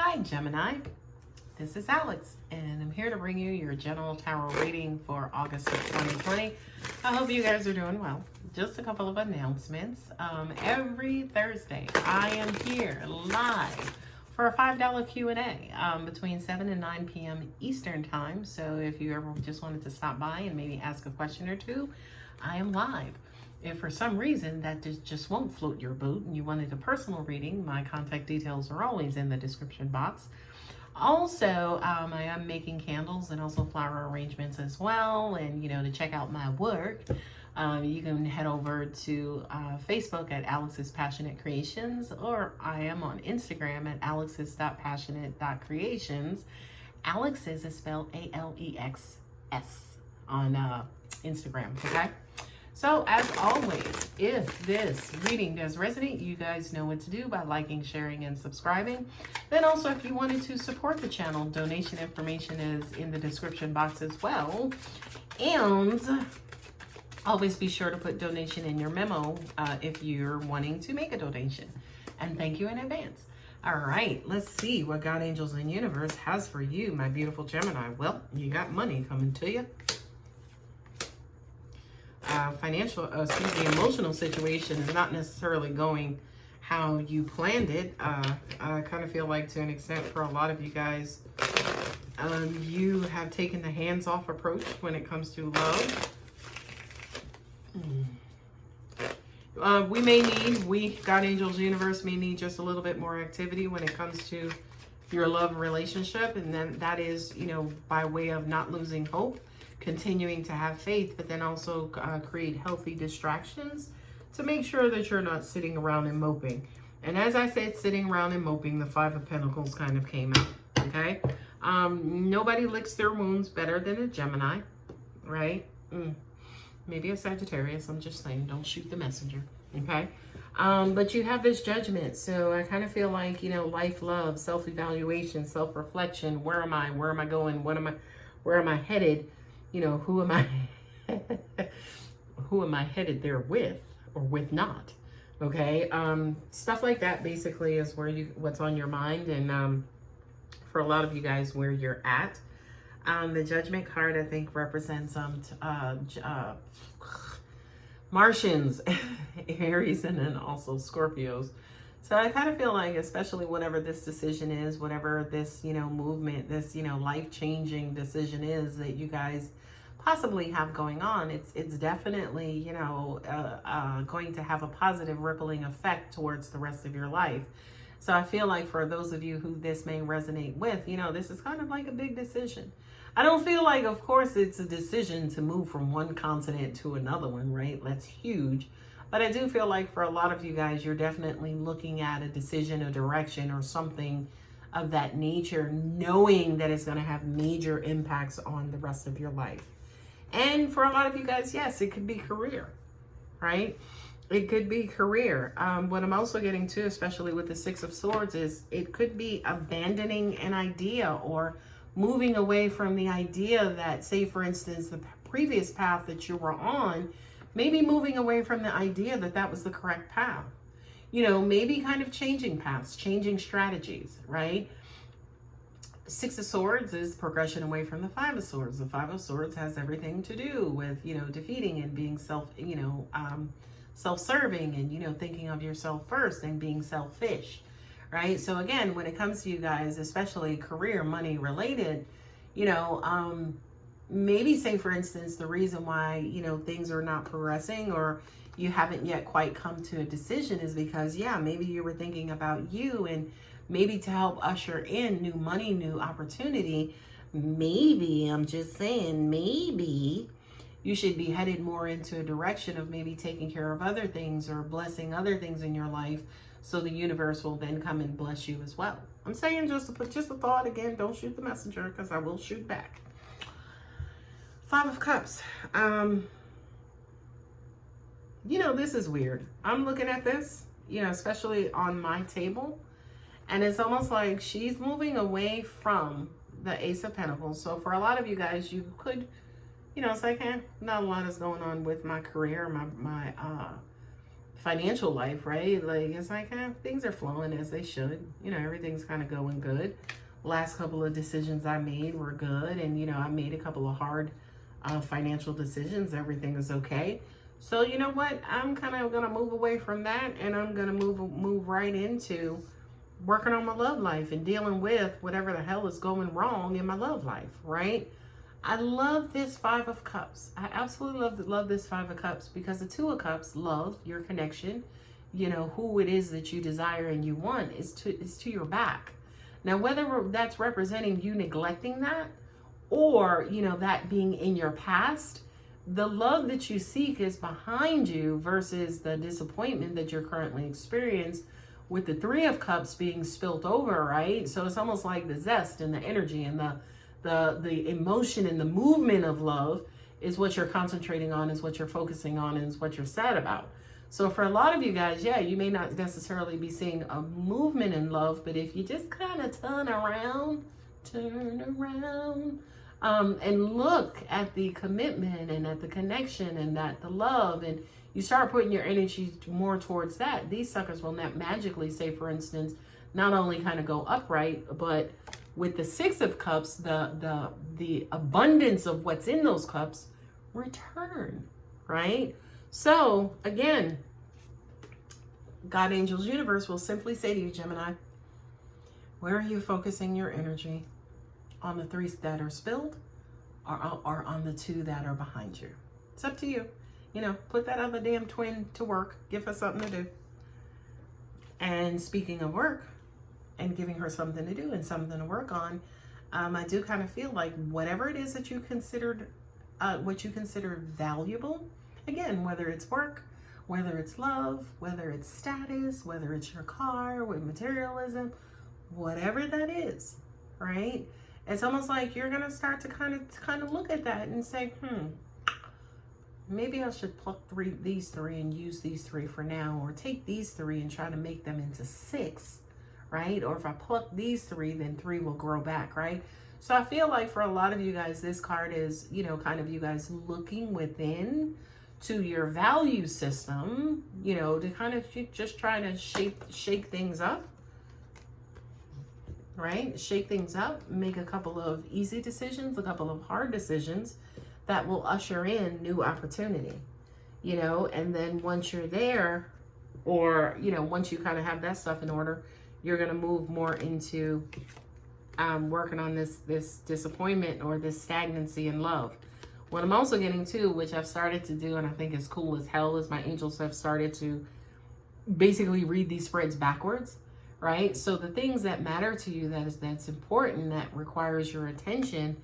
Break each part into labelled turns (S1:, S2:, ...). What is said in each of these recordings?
S1: Hi, Gemini. This is Alex, and I'm here to bring you your general tarot reading for August of 2020. I hope you guys are doing well. Just a couple of announcements. Every Thursday, I am here live for a $5 Q&A between 7 and 9 p.m. Eastern Time. So if you ever just wanted to stop by and maybe ask a question or two, I am live. If for some reason that just won't float your boat and you wanted a personal reading, my contact details are always in the description box. Also, I am making candles and also flower arrangements as well. And, to check out my work, you can head over to Facebook at Alex's Passionate Creations, or I am on Instagram at alexis.passionate.creations. Alex's is spelled A-L-E-X-S on Instagram, okay? So, as always, if this reading does resonate, you guys know what to do by liking, sharing, and subscribing. Then also, if you wanted to support the channel, donation information is in the description box as well. And always be sure to put donation in your memo if you're wanting to make a donation. And thank you in advance. All right, let's see what God, angels, and universe has for you, my beautiful Gemini. Well, you got money coming to you. The emotional situation is not necessarily going how you planned it. I kind of feel like, to an extent, for a lot of you guys, you have taken the hands-off approach when it comes to love. God, angels, universe may need just a little bit more activity when it comes to your love relationship, and then that is, by way of not losing hope, continuing to have faith, but then also create healthy distractions to make sure that you're not sitting around and moping. And as I said, sitting around and moping, the Five of Pentacles kind of came out, okay? Nobody licks their wounds better than a Gemini, right? Maybe a Sagittarius, I'm just saying, don't shoot the messenger, okay? But you have this Judgment, so I kind of feel like, life, love, self-evaluation, self-reflection. Where am I? Where am I going? Where am I headed? Who am I headed there with or with not? Okay. Stuff like that basically is what's on your mind. And, for a lot of you guys, where you're at. The Judgment card, I think, represents, Martians, Aries, and then also Scorpios. So I kind of feel like, especially whatever this decision is, whatever this, movement, this, life-changing decision is that you guys possibly have going on, it's definitely, going to have a positive rippling effect towards the rest of your life. So I feel like for those of you who this may resonate with, this is kind of like a big decision. I don't feel like, of course, it's a decision to move from one continent to another one, right? That's huge. But I do feel like for a lot of you guys, you're definitely looking at a decision, a direction, or something of that nature, knowing that it's going to have major impacts on the rest of your life. And for a lot of you guys, yes, it could be career, right? It could be career. What I'm also getting to, especially with the Six of Swords, is it could be abandoning an idea or moving away from the idea that, say, for instance, the previous path that you were on, maybe moving away from the idea that that was the correct path. Maybe kind of changing paths, changing strategies, right? Six of Swords is progression away from the Five of Swords. The Five of Swords has everything to do with, defeating and being self-serving and, thinking of yourself first and being selfish, right? So again, when it comes to you guys, especially career, money related, maybe, say, for instance, the reason why, things are not progressing or you haven't yet quite come to a decision is because, maybe you were thinking about you, and maybe to help usher in new money, new opportunity, maybe, I'm just saying, maybe you should be headed more into a direction of maybe taking care of other things or blessing other things in your life, so the universe will then come and bless you as well. I'm saying just a thought. Again, don't shoot the messenger, because I will shoot back. Five of Cups. This is weird. I'm looking at this, especially on my table, and it's almost like she's moving away from the Ace of Pentacles. So for a lot of you guys, you could, say, not a lot is going on with my career, financial life, right? Like, it's like things are flowing as they should. You know, everything's kind of going good. Last couple of decisions I made were good. And, you know, I made a couple of hard financial decisions. Everything is okay. So, you know what? I'm kind of going to move away from that, and I'm going to move right into working on my love life and dealing with whatever the hell is going wrong in my love life, right? I love this Five of Cups. I absolutely love this Five of Cups, because the Two of Cups, love, your connection, you know, who it is that you desire and you want is to your back. Now, whether that's representing you neglecting that, or, you know, that being in your past, the love that you seek is behind you versus the disappointment that you're currently experiencing with the Three of Cups being spilt over, right? So it's almost like the zest and the energy and the emotion and the movement of love is what you're concentrating on, is what you're focusing on, and is what you're sad about. So for a lot of you guys, yeah, you may not necessarily be seeing a movement in love, but if you just kind of turn around, and look at the commitment and at the connection and at the love, and you start putting your energy more towards that, these suckers will not magically, say for instance, not only kind of go upright, but with the Six of Cups, the abundance of what's in those cups return, right? So again, God, angels, universe will simply say to you, Gemini, where are you focusing your energy? On the three that are spilled, or on the two that are behind you? It's up to you. You know, put that other damn twin to work. Give her something to do. And speaking of work and giving her something to do and something to work on, I do kind of feel like whatever it is that you considered, what you consider valuable, again, whether it's work, whether it's love, whether it's status, whether it's your car with materialism, whatever that is, right? It's almost like you're gonna start to kind of look at that and say, maybe I should pluck these three and use these three for now, or take these three and try to make them into six, right? Or if I pluck these three, then three will grow back, right? So I feel like for a lot of you guys, this card is, you know, kind of you guys looking within to your value system, you know, to kind of just try to shake things up, right? Shake things up, make a couple of easy decisions, a couple of hard decisions that will usher in new opportunity, you know. And then once you're there, or, you know, once you kind of have that stuff in order, you're going to move more into working on this disappointment or this stagnancy in love. What I'm also getting to, which I've started to do, and I think is cool as hell, is my angels have started to basically read these spreads backwards, right? So the things that matter to you, that's important, that requires your attention,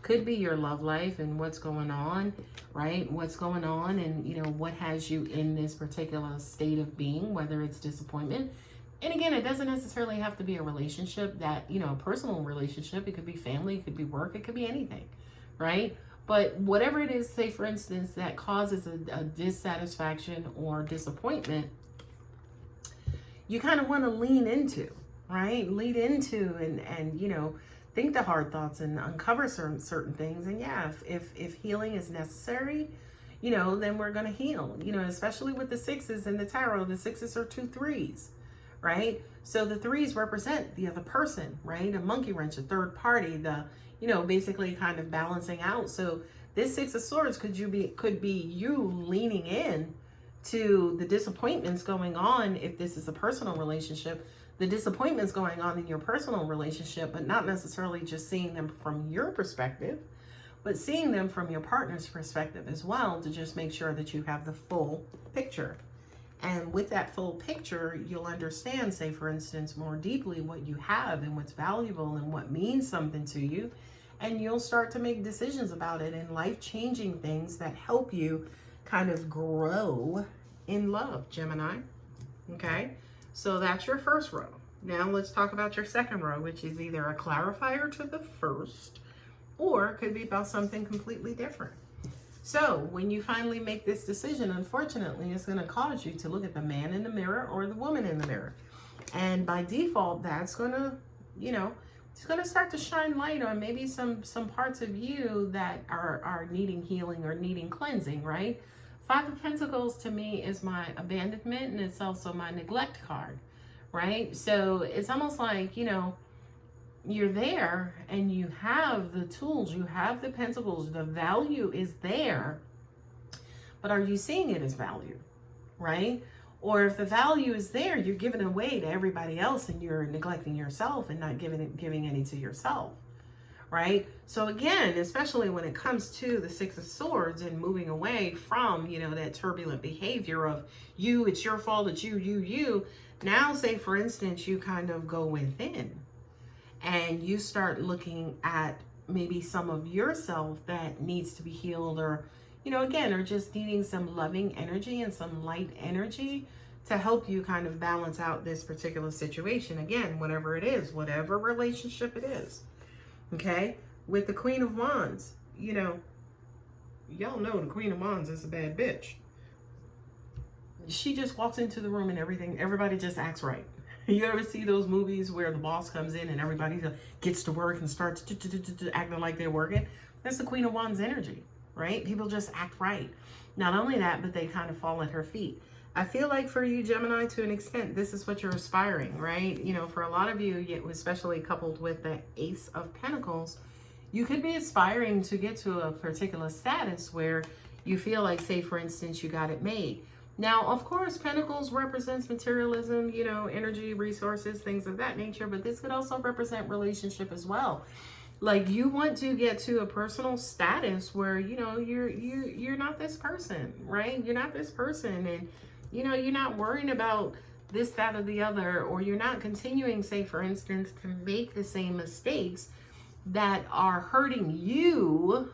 S1: could be your love life and what's going on, right? What's going on, and, you know, what has you in this particular state of being, whether it's disappointment. And again, it doesn't necessarily have to be a relationship that, you know, a personal relationship. It could be family, it could be work, it could be anything, right? But whatever it is, say for instance, that causes a dissatisfaction or disappointment, you kind of want to lean into, right? Lean into and, you know, think the hard thoughts and uncover certain things. And yeah, if healing is necessary, you know, then we're going to heal, you know, especially with the sixes in the tarot. The sixes are 2 3s, right? So the 3s represent the other person, right? A monkey wrench, a third party, the, you know, basically kind of balancing out. So this 6 of Swords could be you leaning in to the disappointments going on. If this is a personal relationship, the disappointments going on in your personal relationship, but not necessarily just seeing them from your perspective, but seeing them from your partner's perspective as well, to just make sure that you have the full picture. And with that full picture, you'll understand, say for instance, more deeply what you have and what's valuable and what means something to you. And you'll start to make decisions about it, and life-changing things that help you kind of grow in love, Gemini. Okay, so that's your first row. Now let's talk about your second row, which is either a clarifier to the first, or it could be about something completely different. So when you finally make this decision, unfortunately, it's going to cause you to look at the man in the mirror or the woman in the mirror. And by default, that's going to, you know, it's going to start to shine light on maybe some parts of you that are needing healing or needing cleansing, right? Five of Pentacles to me is my abandonment, and it's also my neglect card, right? So it's almost like, you know, you're there and you have the tools, you have the pentacles, the value is there, but are you seeing it as value, right? Or if the value is there, you're giving away to everybody else and you're neglecting yourself and not giving any to yourself, right? So again, especially when it comes to the Six of Swords and moving away from, you know, that turbulent behavior of you, it's your fault, it's you. Now, say for instance, you kind of go within and you start looking at maybe some of yourself that needs to be healed, or, you know, again, or just needing some loving energy and some light energy to help you kind of balance out this particular situation. Again, whatever it is, whatever relationship it is. Okay, with the Queen of Wands, you know, y'all know the Queen of Wands is a bad bitch. She just walks into the room and everybody just acts right. You ever see those movies where the boss comes in and everybody gets to work and starts acting like they're working? That's the Queen of Wands energy, right? People just act right. Not only that, but they kind of fall at her feet. I feel like for you, Gemini, to an extent, this is what you're aspiring, right? You know, for a lot of you, especially coupled with the Ace of Pentacles, you could be aspiring to get to a particular status where you feel like, say, for instance, you got it made. Now, of course, Pentacles represents materialism, you know, energy, resources, things of that nature, but this could also represent relationship as well. Like, you want to get to a personal status where, you know, you're not this person, right? You're not this person, and, you know, you're not worrying about this, that, or the other, or you're not continuing, say, for instance, to make the same mistakes that are hurting you,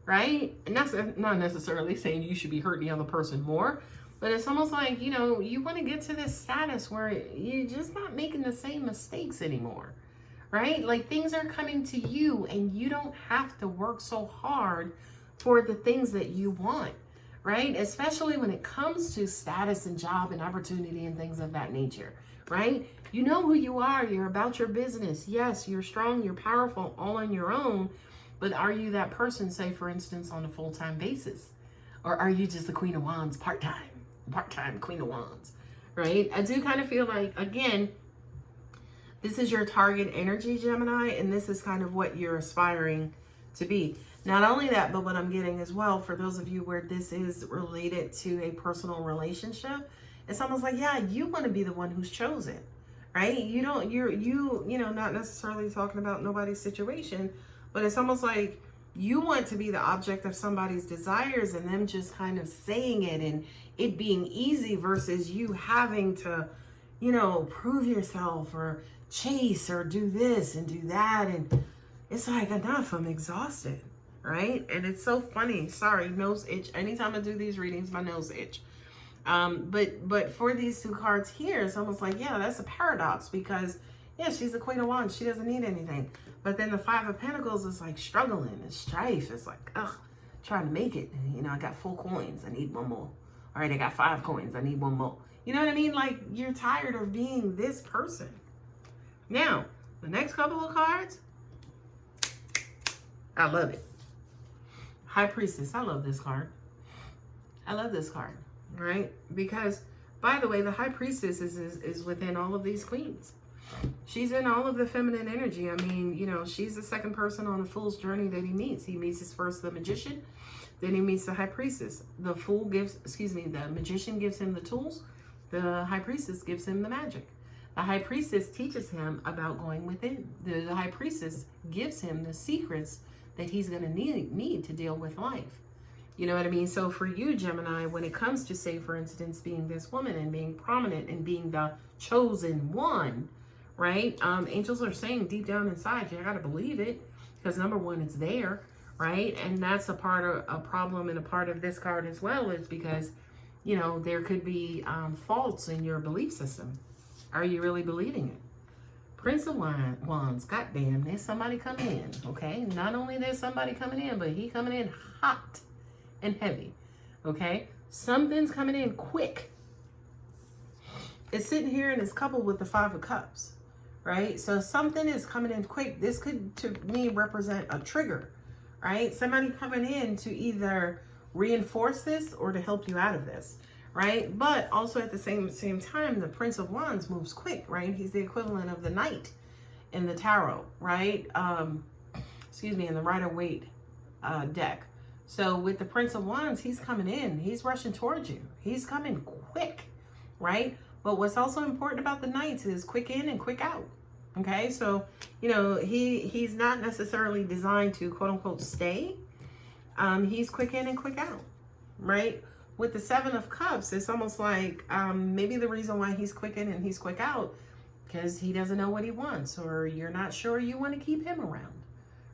S1: right? And that's not necessarily saying you should be hurting the other person more, but it's almost like, you know, you want to get to this status where you're just not making the same mistakes anymore, right? Like, things are coming to you and you don't have to work so hard for the things that you want, right? Especially when it comes to status and job and opportunity and things of that nature, right? You know who you are. You're about your business. Yes, you're strong, you're powerful, all on your own. But are you that person, say, for instance, on a full-time basis? Or are you just the Queen of Wands part-time Queen of Wands, right? I do kind of feel like, again, this is your target energy, Gemini, and this is kind of what you're aspiring to be. Not only that, but what I'm getting as well, for those of you where this is related to a personal relationship, it's almost like, yeah, you want to be the one who's chosen, right? You don't, you know, not necessarily talking about nobody's situation, but it's almost like you want to be the object of somebody's desires and them just kind of saying it and it being easy versus you having to, you know, prove yourself or chase or do this and do that. And it's like, enough, I'm exhausted, right? And it's so funny. Sorry, nose itch. Anytime I do these readings, my nose itch. But for these two cards here, it's almost like, yeah, that's a paradox because, yeah, she's the Queen of Wands. She doesn't need anything. But then the Five of Pentacles is like struggling. It's strife. It's like, ugh, trying to make it. You know, I got 4 coins. I need 1 more. All right, I got 5 coins. I need 1 more. You know what I mean? Like, you're tired of being this person. Now, the next couple of cards, I love it. High Priestess. I love this card. I love this card, right? Because, by the way, the High Priestess is within all of these queens. She's in all of the feminine energy. I mean, you know, she's the second person on the Fool's journey that he meets. He meets his first the Magician, then he meets the High Priestess. The Magician gives him the tools. The High Priestess gives him the magic. The High Priestess teaches him about going within. The High Priestess gives him the secrets that he's going to need to deal with life. You know what I mean? So for you, Gemini, when it comes to, say, for instance, being this woman and being prominent and being the chosen one, right? Angels are saying deep down inside, you got to believe it because, number one, it's there, right? And that's a part of a problem, and a part of this card as well is because, you know, there could be faults in your belief system. Are you really believing it? Prince of Wands, goddamn, there's somebody coming in, okay? Not only there's somebody coming in, but he coming in hot and heavy, okay? Something's coming in quick. It's sitting here and it's coupled with the 5 of Cups, right? So something is coming in quick. This could, to me, represent a trigger, right? Somebody coming in to either reinforce this or to help you out of this, right? But also at the same time, the Prince of Wands moves quick, right? He's the equivalent of the Knight in the tarot, right? Excuse me, in the Rider-Waite deck. So with the Prince of Wands, he's coming in, he's rushing towards you, he's coming quick, right? But what's also important about the Knights is quick in and quick out. Okay, so you know he's not necessarily designed to quote unquote stay. He's quick in and quick out, right? With the Seven of Cups, it's almost like maybe the reason why he's quick in and he's quick out because he doesn't know what he wants, or you're not sure you want to keep him around,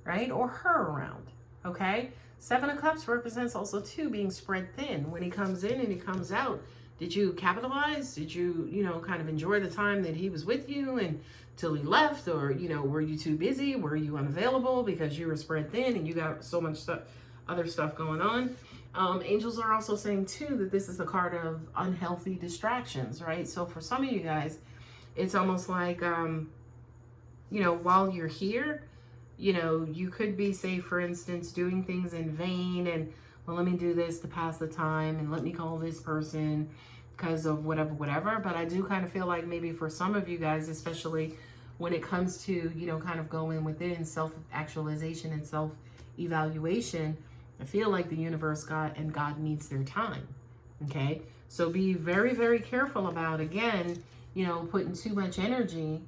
S1: right? Or her around. Okay, Seven of Cups represents also too being spread thin. When he comes in and he comes out, did you capitalize? Did you, you know, kind of enjoy the time that he was with you and till he left? Or, you know, were you too busy? Were you unavailable because you were spread thin and you got so much stuff, other stuff going on? Angels are also saying too that this is a card of unhealthy distractions, right? So for some of you guys, it's almost like, you know, while you're here, you know, you could be, say, for instance, doing things in vain and, well, let me do this to pass the time and let me call this person because of whatever. But I do kind of feel like maybe for some of you guys, especially when it comes to, you know, kind of going within self-actualization and self-evaluation, I feel like the universe, God needs their time. Okay. So be very, very careful about, again, you know, putting too much energy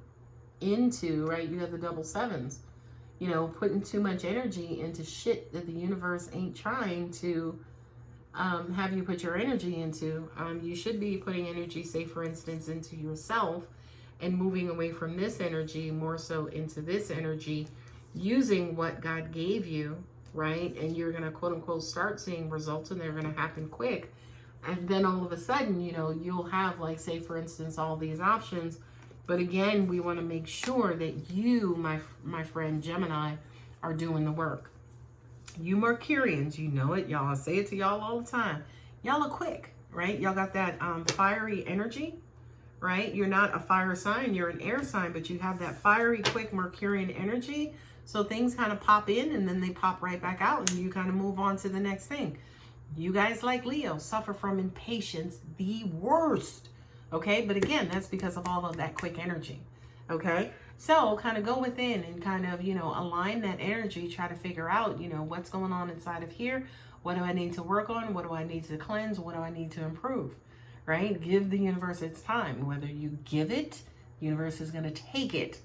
S1: into, right? You have the double sevens. You know, putting too much energy into shit that the universe ain't trying to have you put your energy into. You should be putting energy, say, for instance, into yourself and moving away from this energy more so into this energy, using what God gave you, right? And you're going to, quote unquote, start seeing results, and they're going to happen quick. And then all of a sudden, you know, you'll have, like, say, for instance, all these options. But again, we want to make sure that you, my friend Gemini, are doing the work. You Mercurians, you know it. Y'all, I say it to y'all all the time. Y'all are quick, right? Y'all got that fiery energy, right? You're not a fire sign, you're an air sign, but you have that fiery, quick Mercurian energy. So things kind of pop in and then they pop right back out and you kind of move on to the next thing. You guys, like Leo, suffer from impatience the worst. Okay, but again, that's because of all of that quick energy. Okay, so kind of go within and kind of, you know, align that energy, try to figure out, you know, what's going on inside of here. What do I need to work on? What do I need to cleanse? What do I need to improve? Right? Give the universe its time. Whether you give it, the universe is going to take it.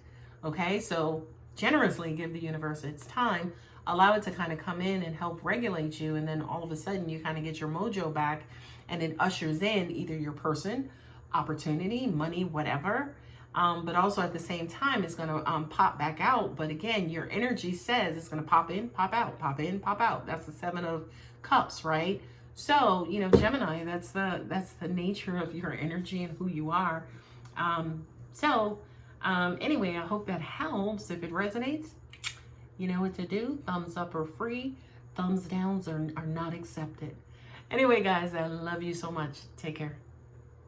S1: Okay, so generously give the universe its time. Allow it to kind of come in and help regulate you. And then all of a sudden you kind of get your mojo back and it ushers in either your person, opportunity, money, whatever. But also at the same time, it's going to pop back out. But again, your energy says it's going to pop in, pop out, pop in, pop out. That's the Seven of Cups, right? So, you know, Gemini, that's the nature of your energy and who you are. Anyway, I hope that helps. If it resonates, you know what to do. Thumbs up are free. Thumbs downs are not accepted. Anyway, guys, I love you so much. Take care.